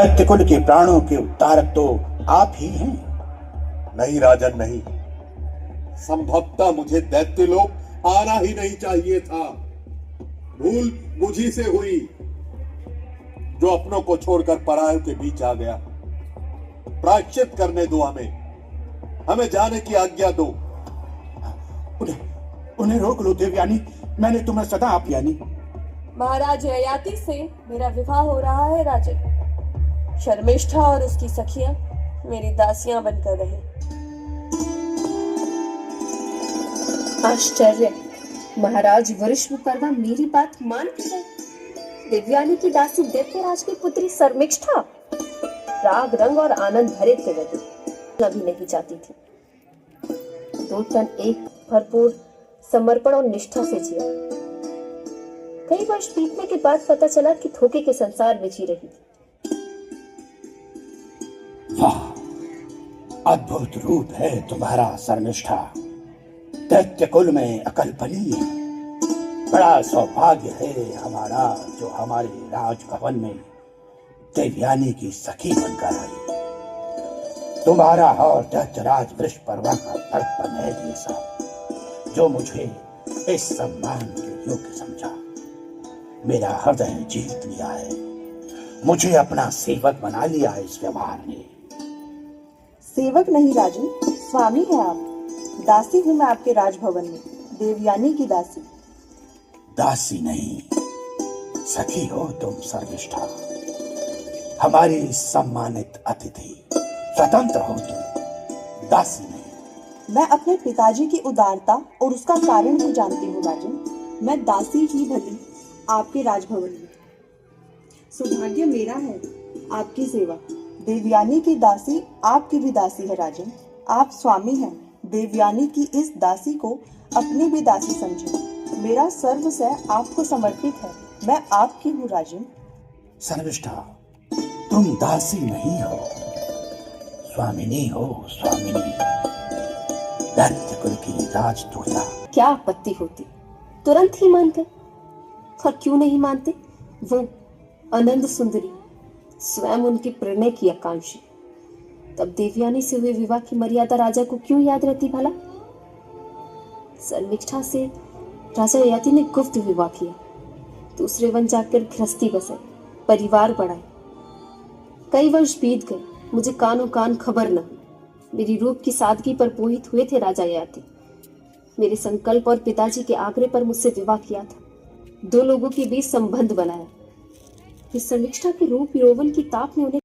दैत्य कुल के प्राणों के उद्धारक तो आप ही हैं। नहीं राजन नहीं, संभवतः मुझे दैत्य लोक आना ही नहीं चाहिए था। भूल मुझी से हुई, जो अपनों को छोड़कर परायों के बीच आ गया। प्रायश्चित करने दो, हमें जाने की आज्ञा दो। उन्हें रोक लो देवयानी, मैंने तुम्हें सदा आप यानी। महाराज ययाति से मेरा विवाह हो रहा है राजन। शर्मिष्ठा और उसकी सखियां मेरी दासियां बनकर रहे। आश्चर्य, महाराज वरिष्ठपर्वा मेरी बात मान गए। देवयानी की दासी दैत्यराज की पुत्री शर्मिष्ठा राग रंग और आनंद भरे थे। वे कभी नहीं चाहती थी। 2 तन एक भरपूर समर्पण और निष्ठा से जिया। कई वर्ष बीतने के बाद पता चला कि धोखे के संसार में जी रही थी। वाह, अद्भुत रूप है तुम्हारा शर्मिष्ठा। दैत्य कुल में अकल पली है। बड़ा सौभाग्य है हमारा जो हमारे राजभवन में देवयानी की सखी बनकर आई। तुम्हारा और दैत्यराज वृषपर्वा का बड़प्पन है ये सब, जो मुझे इस सम्मान के योग्य समझा। मेरा हृदय जीत लिया है, मुझे अपना सेवक बना लिया है इस व्यवहार ने। सेवक नहीं राजन, स्वामी है आप। दासी हूँ मैं आपके राजभवन में, देवयानी की दासी। दासी नहीं, सखी हो तुम शर्मिष्ठा, हमारी सम्मानित अतिथि। स्वतंत्र हो तुम, दासी नहीं। मैं अपने पिताजी की उदारता और उसका कारण भी जानती हूँ राजन। मैं दासी ही भली आपके राजभवन में। सौभाग्य मेरा है आपकी सेवा। देवयानी की दासी आपकी भी दासी है राजन। आप स्वामी हैं। देवयानी की इस दासी को अपनी भी दासी समझें। मेरा सर्वस्व आपको समर्पित है। मैं आपकी हूँ राजन। शर्मिष्ठा, तुम दासी नहीं हो, स्वामिनी हो, स्वामिनी। दैत्य कुल की राजदूता। क्या आपत्ति होती, तुरंत ही मान गए। और क्यों नहीं मानते? वो आनंद सुंदरी, स्वयं उनके प्रणय की आकांक्षी। तब देवयानी से हुए विवाह की मर्यादा राजा को क्यों याद रहती भला? शर्मिष्ठा से राजा ययाति ने गुप्त विवाह किया। दूसरे वन जाकर गृहस्थी बसाई, परिवार बढ़ाए। कई वर्ष बीत गए, मुझे कानों कान खबर न हुई। मेरी रूप की सादगी पर मोहित हुए थे राजा ययाति। मेरे संकल्प और पिताजी के आग्रह पर मुझसे विवाह किया था। 2 लोगों के बीच संबंध बनाया। इस शर्मिष्ठा के रूप यौवन की ताप ने उन्हें